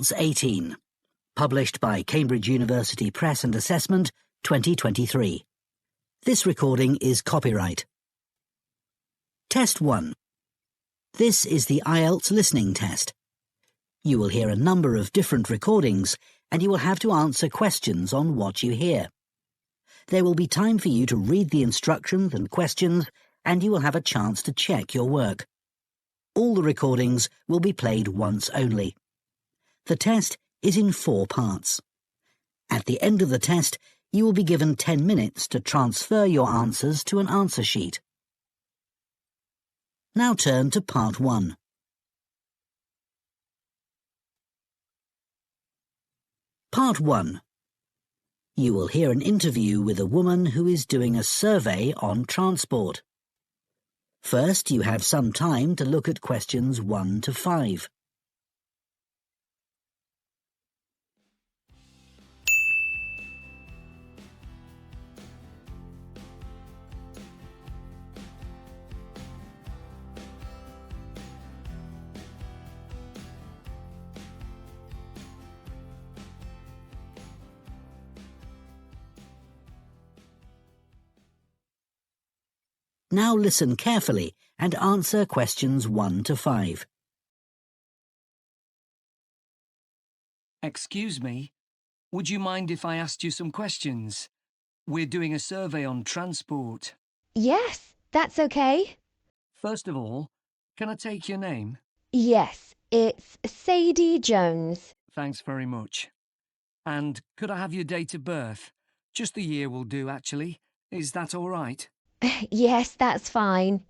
IELTS 18, published by Cambridge University Press and Assessment, 2023. This recording is copyright. Test 1. This is the IELTS listening test. You will hear a number of different recordings and you will have to answer questions on what you hear. There will be time for you to read the instructions and questions and you will have a chance to check your work. All the recordings will be played once only. The test is in 4 parts. At the end of the test, you will be given 10 minutes to transfer your answers to an answer sheet. Now turn to Part 1. Part 1. You will hear an interview with a woman who is doing a survey on transport. First, you have some time to look at questions 1 to 5. Now listen carefully and answer questions 1 to 5. Excuse me, would you mind if I asked you some questions? We're doing a survey on transport. Yes, that's okay. First of all, can I take your name? Yes, it's Sadie Jones. Thanks very much. And could I have your date of birth? Just the year will do, actually. Is that all right? Yes, that's fine.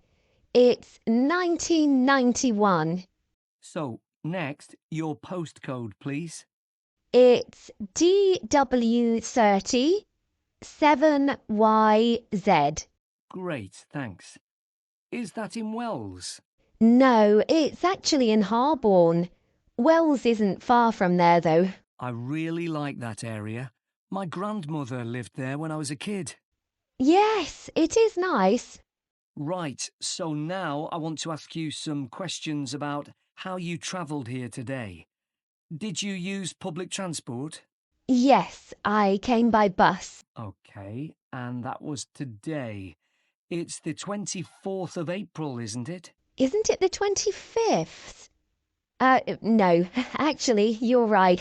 It's 1991. So, next, your postcode, please. It's DW30 7YZ. Great, thanks. Is that in Wells? No, it's actually in Harborne. Wells isn't far from there, though. I really like that area. My grandmother lived there when I was a kid. Yes, it is nice. Right, so now I want to ask you some questions about how you travelled here today. Did you use public transport? Yes, I came by bus. OK, and that was today. It's the 24th of April, isn't it? Isn't it the 25th? No, actually, you're right.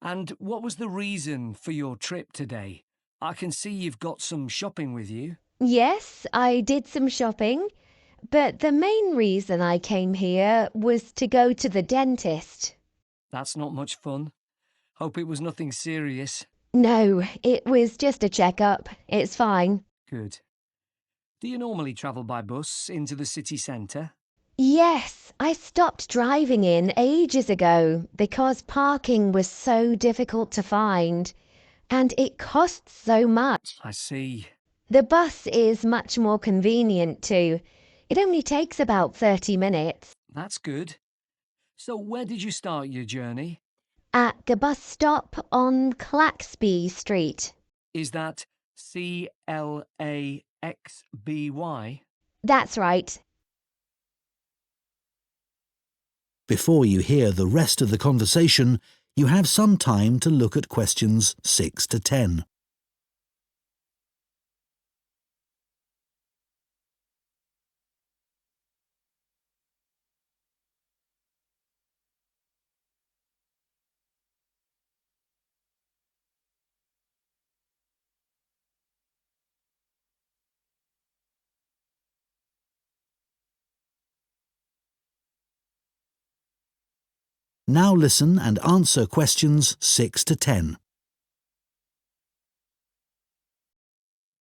And what was the reason for your trip today? I can see you've got some shopping with you. Yes, I did some shopping, but the main reason I came here was to go to the dentist. That's not much fun. Hope it was nothing serious. No, it was just a checkup. It's fine. Good. Do you normally travel by bus into the city centre? Yes, I stopped driving in ages ago because parking was so difficult to find, and it costs so much. I see. The bus is much more convenient too. It only takes about 30 minutes. That's good. So where did you start your journey? At the bus stop on Claxby Street. Is that CLAXBY? That's right. Before you hear the rest of the conversation, you have some time to look at questions 6 to 10. Now listen and answer questions 6 to 10.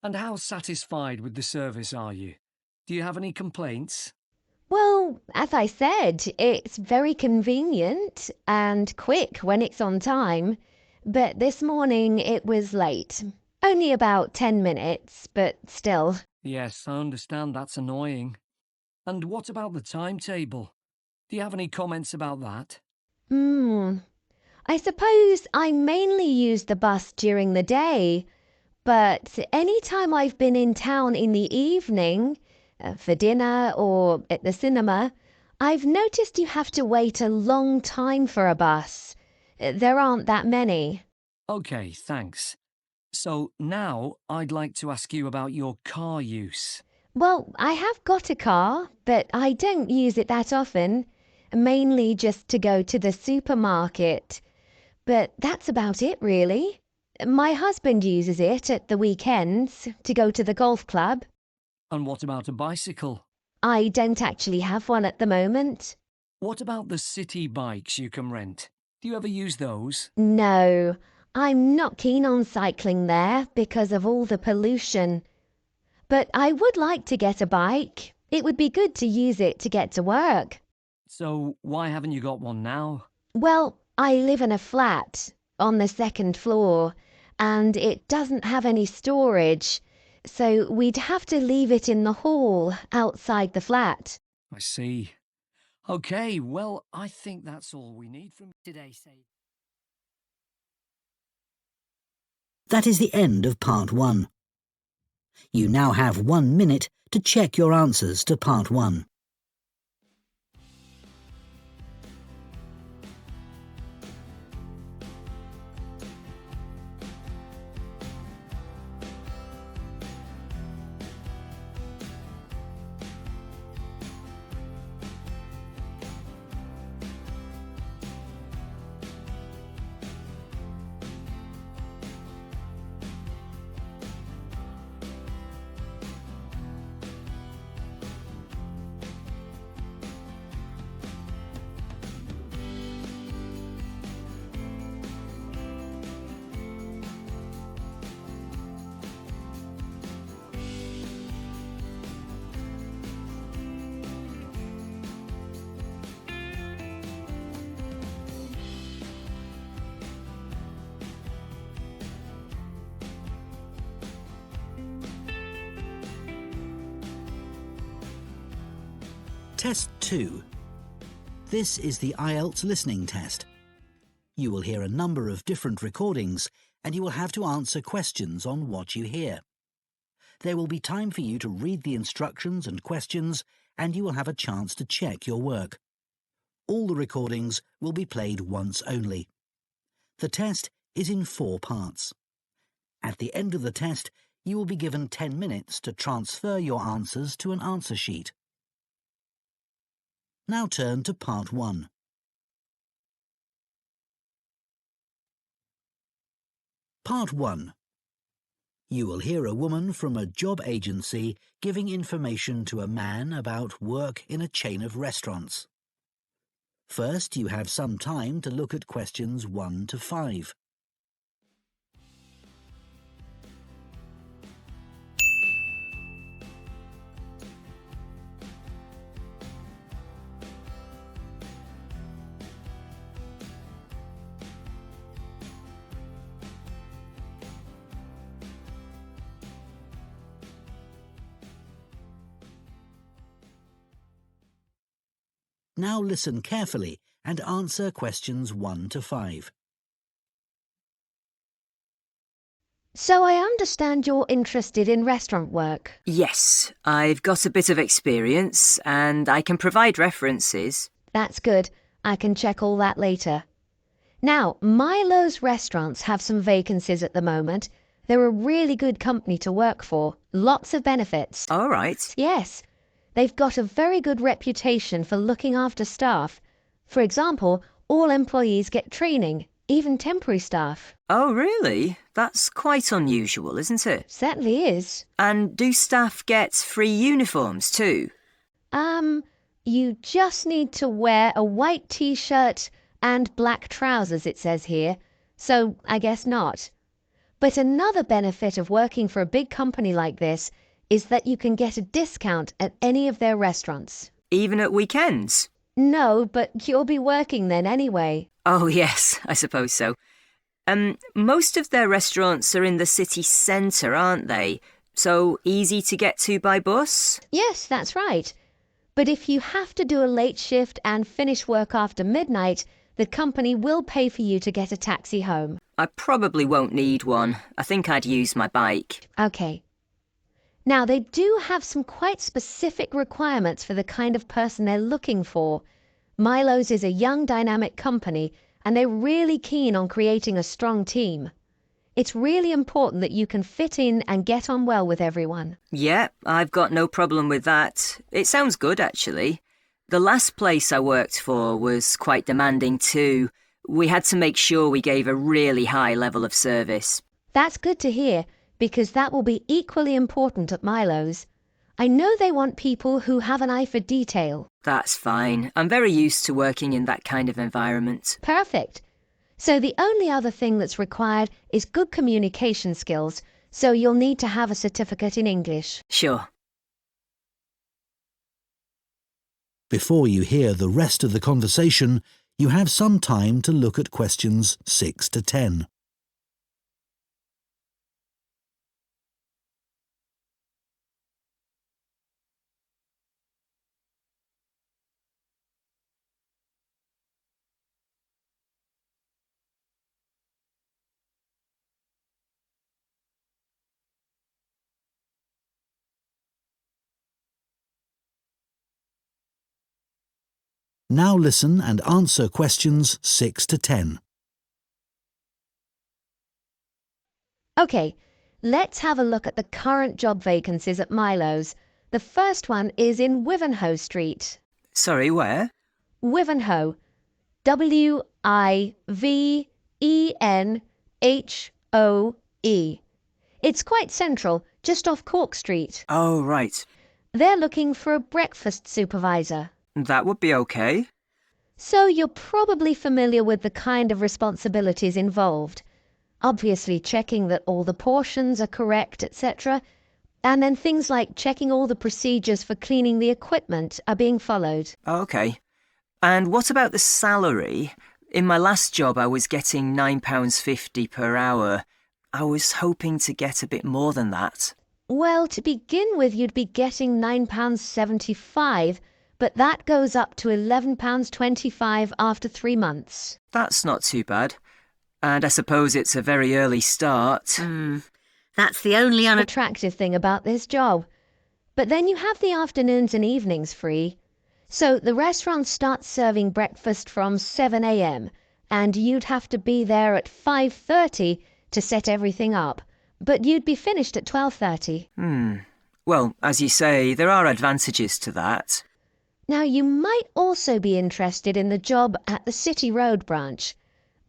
And how satisfied with the service are you? Do you have any complaints? Well, as I said, it's very convenient and quick when it's on time. But this morning it was late. Only about 10 minutes, but still. Yes, I understand that's annoying. And what about the timetable? Do you have any comments about that? I suppose I mainly use the bus during the day, but any time I've been in town in the evening, for dinner or at the cinema, I've noticed you have to wait a long time for a bus. There aren't that many. OK, thanks. So now I'd like to ask you about your car use. Well, I have got a car, but I don't use it that often. Mainly just to go to the supermarket. But that's about it, really. My husband uses it at the weekends to go to the golf club. And what about a bicycle? I don't actually have one at the moment. What about the city bikes you can rent? Do you ever use those? No, I'm not keen on cycling there because of all the pollution. But I would like to get a bike. It would be good to use it to get to work. So why haven't you got one now? Well, I live in a flat on the second floor, and it doesn't have any storage, so we'd have to leave it in the hall outside the flat. I see. OK, well, I think that's all we need from today. That is the end of Part 1. You now have 1 minute to check your answers to Part 1. Test 2. This is the IELTS listening test. You will hear a number of different recordings and you will have to answer questions on what you hear. There will be time for you to read the instructions and questions and you will have a chance to check your work. All the recordings will be played once only. The test is in 4 parts. At the end of the test, you will be given 10 minutes to transfer your answers to an answer sheet. Now turn to Part 1. Part 1. You will hear a woman from a job agency giving information to a man about work in a chain of restaurants. First, you have some time to look at questions 1 to 5. Now listen carefully and answer questions 1 to 5. So I understand you're interested in restaurant work. Yes, I've got a bit of experience and I can provide references. That's good. I can check all that later. Now, Milo's restaurants have some vacancies at the moment. They're a really good company to work for. Lots of benefits. All right. Yes. They've got a very good reputation for looking after staff. For example, all employees get training, even temporary staff. Oh, really? That's quite unusual, isn't it? Certainly is. And do staff get free uniforms too? You just need to wear a white t-shirt and black trousers, it says here. So I guess not. But another benefit of working for a big company like this is that you can get a discount at any of their restaurants. Even at weekends? No, but you'll be working then anyway. Oh, yes, I suppose so. Most of their restaurants are in the city centre, aren't they? So easy to get to by bus? Yes, that's right. But if you have to do a late shift and finish work after midnight, the company will pay for you to get a taxi home. I probably won't need one. I think I'd use my bike. Okay. Now, they do have some quite specific requirements for the kind of person they're looking for. Milo's is a young, dynamic company, and they're really keen on creating a strong team. It's really important that you can fit in and get on well with everyone. Yeah, I've got no problem with that. It sounds good, actually. The last place I worked for was quite demanding too. We had to make sure we gave a really high level of service. That's good to hear, because that will be equally important at Milo's. I know they want people who have an eye for detail. That's fine. I'm very used to working in that kind of environment. Perfect. So the only other thing that's required is good communication skills, so you'll need to have a certificate in English. Sure. Before you hear the rest of the conversation, you have some time to look at questions 6 to 10. Now listen and answer questions 6 to 10. Okay, let's have a look at the current job vacancies at Milo's. The first one is in Wivenhoe Street. Sorry, where? Wivenhoe. Wivenhoe. It's quite central, just off Cork Street. Oh, right. They're looking for a breakfast supervisor. That would be okay. So you're probably familiar with the kind of responsibilities involved. Obviously checking that all the portions are correct, etc. And then things like checking all the procedures for cleaning the equipment are being followed. Okay. And what about the salary? In my last job, I was getting £9.50 per hour. I was hoping to get a bit more than that. Well, to begin with, you'd be getting £9.75, but that goes up to £11.25 after 3 months. That's not too bad. And I suppose it's a very early start. That's the only Attractive thing about this job. But then you have the afternoons and evenings free. So the restaurant starts serving breakfast from 7 a.m. and you'd have to be there at 5:30 to set everything up. But you'd be finished at 12:30. Well, as you say, there are advantages to that. Now, you might also be interested in the job at the City Road branch.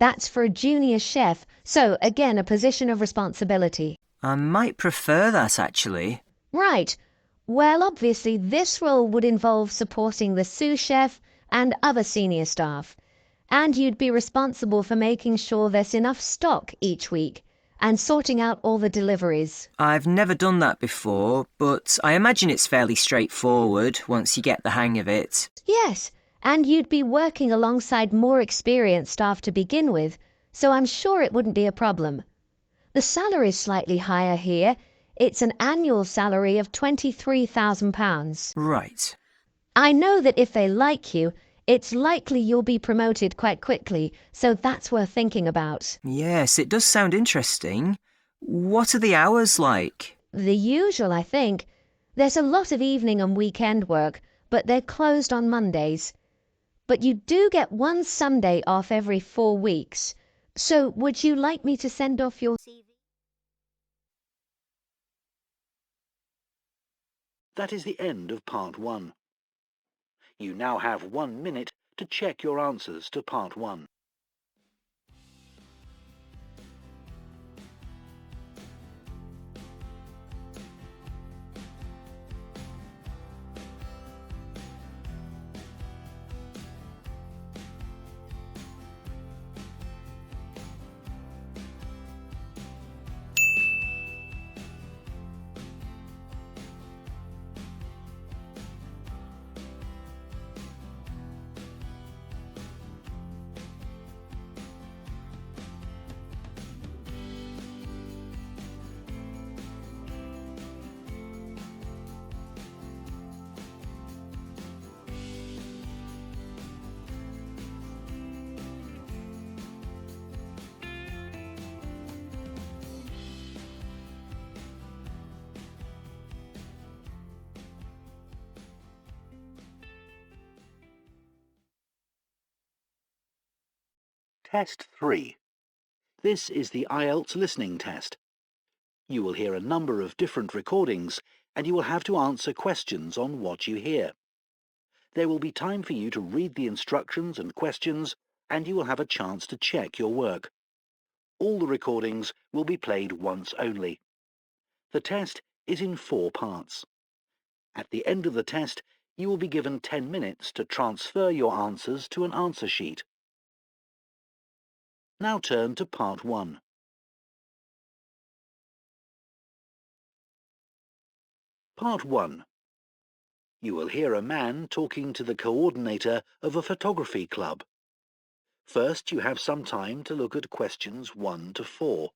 That's for a junior chef, so again, a position of responsibility. I might prefer that, actually. Right. Well, obviously, this role would involve supporting the sous chef and other senior staff. And you'd be responsible for making sure there's enough stock each week and sorting out all the deliveries. I've never done that before, but I imagine it's fairly straightforward once you get the hang of it. Yes, and you'd be working alongside more experienced staff to begin with, so I'm sure it wouldn't be a problem. The salary's slightly higher here. It's an annual salary of £23,000. Right. I know that if they like you, it's likely you'll be promoted quite quickly, so that's worth thinking about. Yes, it does sound interesting. What are the hours like? The usual, I think. There's a lot of evening and weekend work, but they're closed on Mondays. But you do get one Sunday off every 4 weeks. So would you like me to send off your CV? That is the end of part 1. You now have 1 minute to check your answers to part 1. Test 3. This is the IELTS listening test. You will hear a number of different recordings and you will have to answer questions on what you hear. There will be time for you to read the instructions and questions and you will have a chance to check your work. All the recordings will be played once only. The test is in 4 parts. At the end of the test, you will be given 10 minutes to transfer your answers to an answer sheet. Now turn to Part 1. Part 1. You will hear a man talking to the coordinator of a photography club. First, you have some time to look at questions 1 to 4.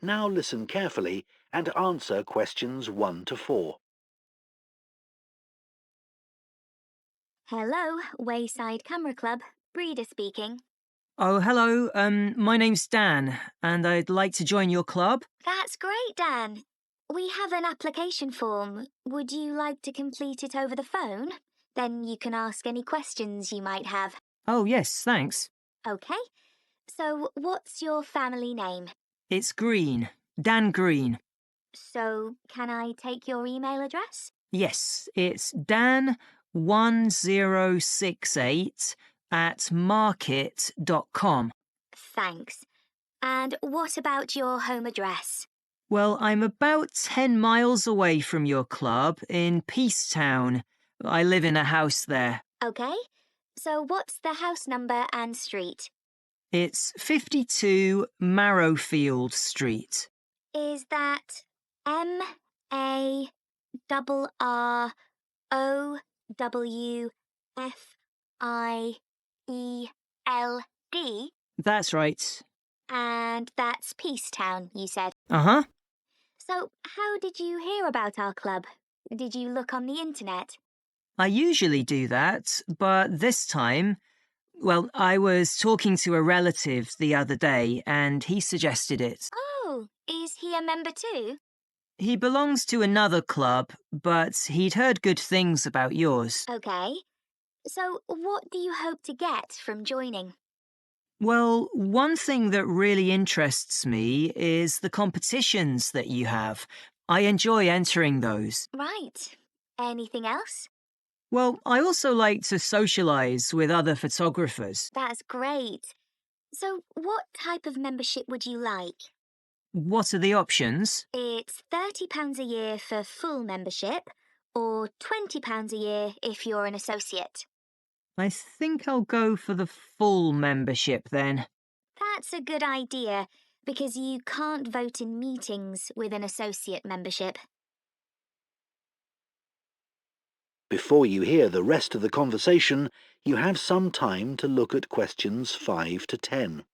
Now listen carefully and answer questions 1 to 4. Hello, Wayside Camera Club. Breeder speaking. Oh, hello. My name's Dan, and I'd like to join your club. That's great, Dan. We have an application form. Would you like to complete it over the phone? Then you can ask any questions you might have. Oh, yes, thanks. Okay. So, what's your family name? It's Green. Dan Green. So, can I take your email address? Yes, it's dan1068@market.com. Thanks. And what about your home address? Well, I'm about 10 miles away from your club in Peacetown. I live in a house there. Okay. So, what's the house number and street? It's 52 Marrowfield Street. Is that MARROWFIELD? That's right. And that's Peacetown, you said. Uh-huh. So, how did you hear about our club? Did you look on the internet? I usually do that, but this time, well, I was talking to a relative the other day and he suggested it. Oh, is he a member too? He belongs to another club, but he'd heard good things about yours. Okay. So, what do you hope to get from joining? Well, one thing that really interests me is the competitions that you have. I enjoy entering those. Right. Anything else? Well, I also like to socialise with other photographers. That's great. So, what type of membership would you like? What are the options? It's £30 a year for full membership, or £20 a year if you're an associate. I think I'll go for the full membership then. That's a good idea, because you can't vote in meetings with an associate membership. Before you hear the rest of the conversation, you have some time to look at questions 5 to 10.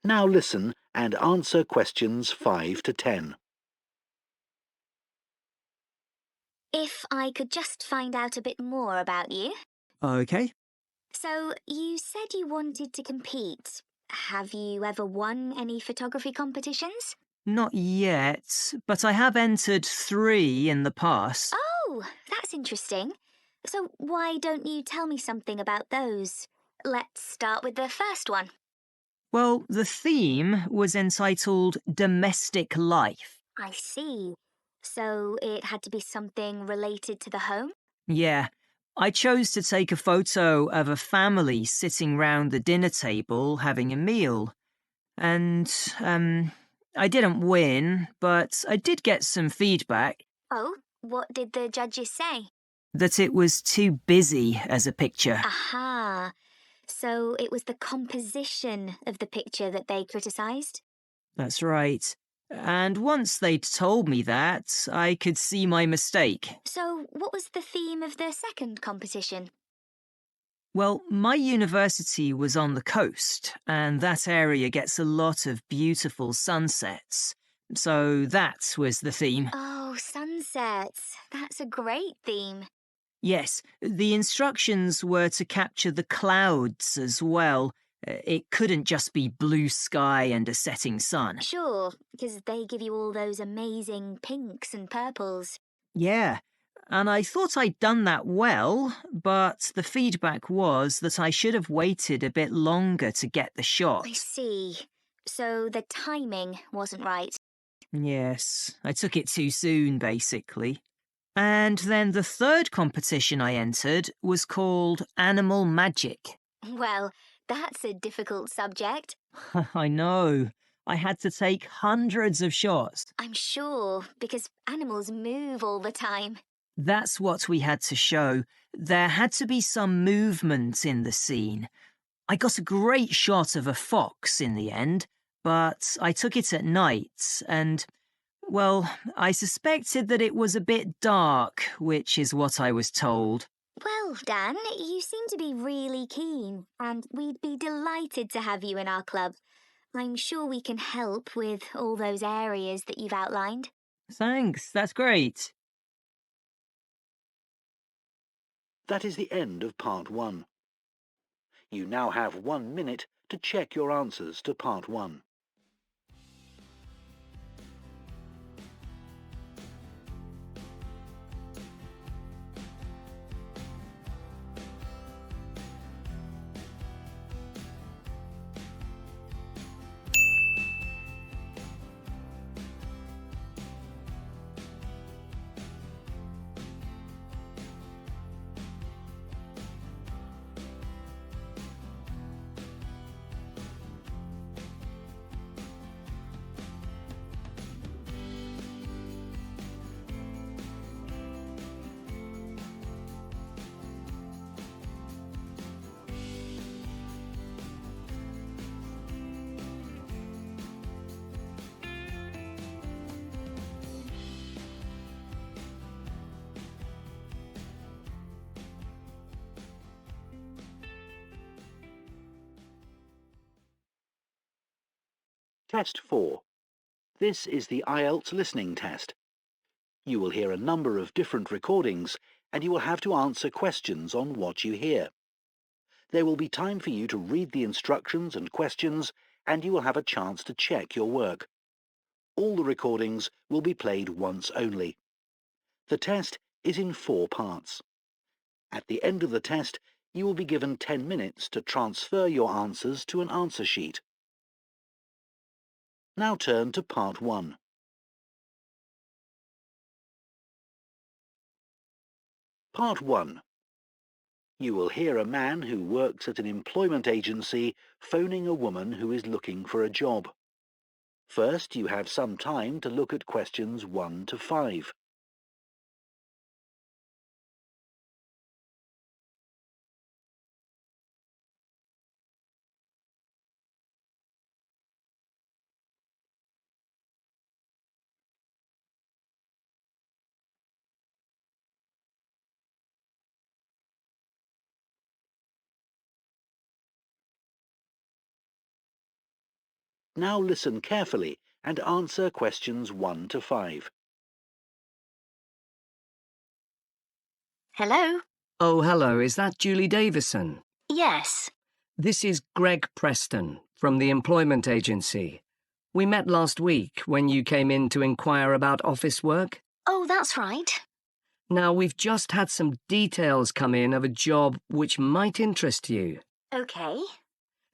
Now listen and answer questions 5 to 10. If I could just find out a bit more about you. Okay. So, you said you wanted to compete. Have you ever won any photography competitions? Not yet, but I have entered 3 in the past. Oh, that's interesting. So, why don't you tell me something about those? Let's start with the first one. Well, the theme was entitled Domestic Life. I see. So, it had to be something related to the home? Yeah, I chose to take a photo of a family sitting round the dinner table having a meal. And, I didn't win, but I did get some feedback. Oh, what did the judges say? That it was too busy as a picture. Aha! So it was the composition of the picture that they criticised? That's right. And once they'd told me that, I could see my mistake. So what was the theme of the second competition? Well, my university was on the coast, and that area gets a lot of beautiful sunsets. So that was the theme. Oh, sunsets. That's a great theme. Yes, the instructions were to capture the clouds as well. It couldn't just be blue sky and a setting sun. Sure, because they give you all those amazing pinks and purples. Yeah, and I thought I'd done that well, but the feedback was that I should have waited a bit longer to get the shot. I see. So the timing wasn't right. Yes, I took it too soon, basically. And then the third competition I entered was called Animal Magic. Well, that's a difficult subject. I know. I had to take hundreds of shots. I'm sure, because animals move all the time. That's what we had to show. There had to be some movement in the scene. I got a great shot of a fox in the end, but I took it at night and, well, I suspected that it was a bit dark, which is what I was told. Well, Dan, you seem to be really keen, and we'd be delighted to have you in our club. I'm sure we can help with all those areas that you've outlined. Thanks, that's great. That is the end of part 1. You now have 1 minute to check your answers to part 1. Test 4. This is the IELTS listening test. You will hear a number of different recordings and you will have to answer questions on what you hear. There will be time for you to read the instructions and questions and you will have a chance to check your work. All the recordings will be played once only. The test is in 4 parts. At the end of the test, you will be given 10 minutes to transfer your answers to an answer sheet. Now turn to part 1. Part 1. You will hear a man who works at an employment agency phoning a woman who is looking for a job. First, you have some time to look at questions 1 to 5. Now listen carefully and answer questions 1 to 5. Hello? Oh, hello, is that Julie Davison? Yes. This is Greg Preston from the employment agency. We met last week when you came in to inquire about office work. Oh, that's right. Now, we've just had some details come in of a job which might interest you. OK.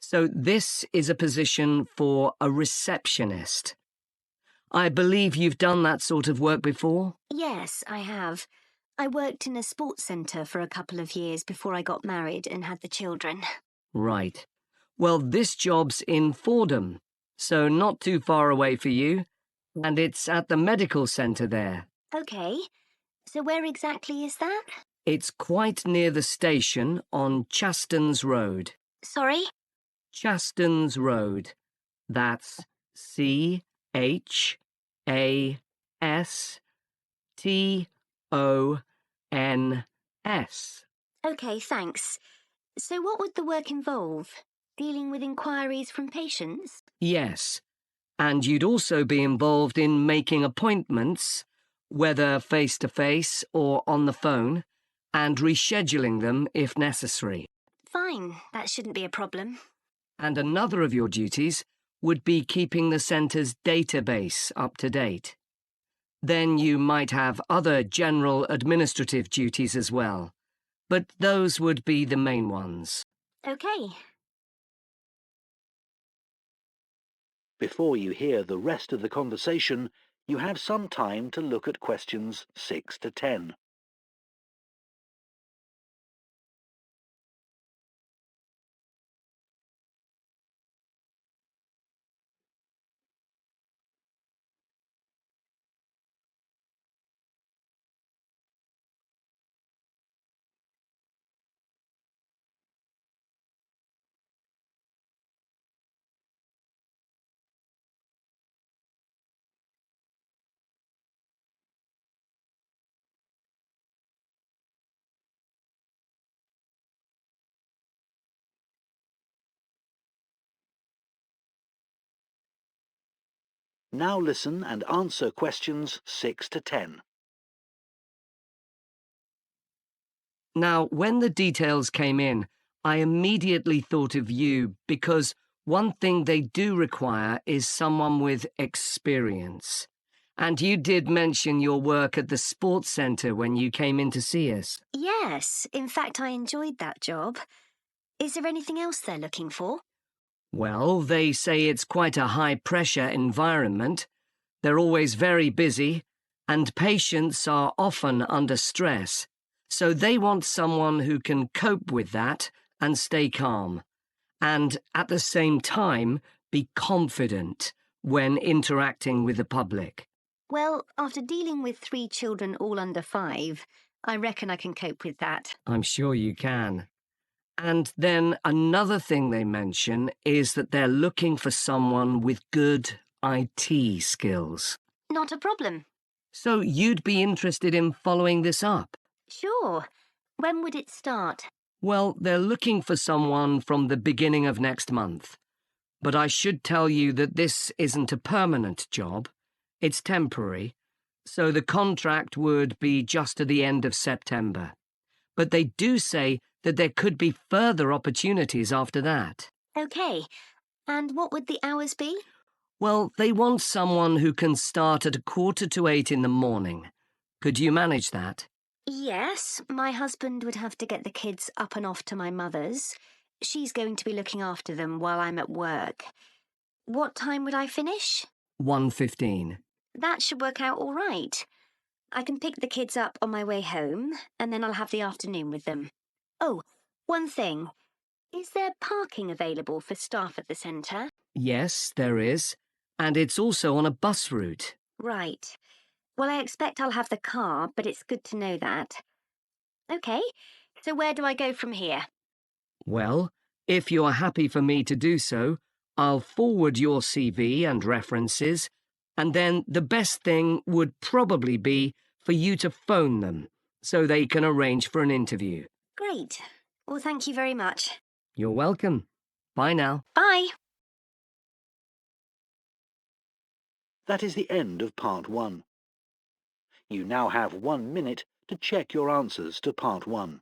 So this is a position for a receptionist. I believe you've done that sort of work before? Yes, I have. I worked in a sports centre for a couple of years before I got married and had the children. Right. Well, this job's in Fordham, so not too far away for you, and it's at the medical centre there. OK. So where exactly is that? It's quite near the station on Chaston's Road. Sorry? Chaston's Road. That's Chaston's. OK, thanks. So what would the work involve? Dealing with inquiries from patients? Yes, and you'd also be involved in making appointments, whether face-to-face or on the phone, and rescheduling them if necessary. Fine, that shouldn't be a problem. And another of your duties would be keeping the centre's database up to date. Then you might have other general administrative duties as well, but those would be the main ones. OK. Before you hear the rest of the conversation, you have some time to look at questions 6 to 10. Now listen and answer questions 6 to 10. Now, when the details came in, I immediately thought of you because one thing they do require is someone with experience. And you did mention your work at the sports centre when you came in to see us. Yes, in fact, I enjoyed that job. Is there anything else they're looking for? Well, they say it's quite a high-pressure environment. They're always very busy, and patients are often under stress. So they want someone who can cope with that and stay calm, and at the same time be confident when interacting with the public. Well, after dealing with 3 children all under 5, I reckon I can cope with that. I'm sure you can. And then another thing they mention is that they're looking for someone with good IT skills. Not a problem. So you'd be interested in following this up? Sure. When would it start? Well, they're looking for someone from the beginning of next month. But I should tell you that this isn't a permanent job. It's temporary, so the contract would be just to the end of September. But they do say that there could be further opportunities after that. OK. And what would the hours be? Well, they want someone who can start at 7:45 in the morning. Could you manage that? Yes, my husband would have to get the kids up and off to my mother's. She's going to be looking after them while I'm at work. What time would I finish? 1:15. That should work out all right. I can pick the kids up on my way home, and then I'll have the afternoon with them. Oh, one thing. Is there parking available for staff at the centre? Yes, there is. And it's also on a bus route. Right. Well, I expect I'll have the car, but it's good to know that. OK, so where do I go from here? Well, if you are happy for me to do so, I'll forward your CV and references, and then the best thing would probably be for you to phone them so they can arrange for an interview. Great. Well, thank you very much. You're welcome. Bye now. Bye. That is the end of part 1. You now have 1 minute to check your answers to part 1.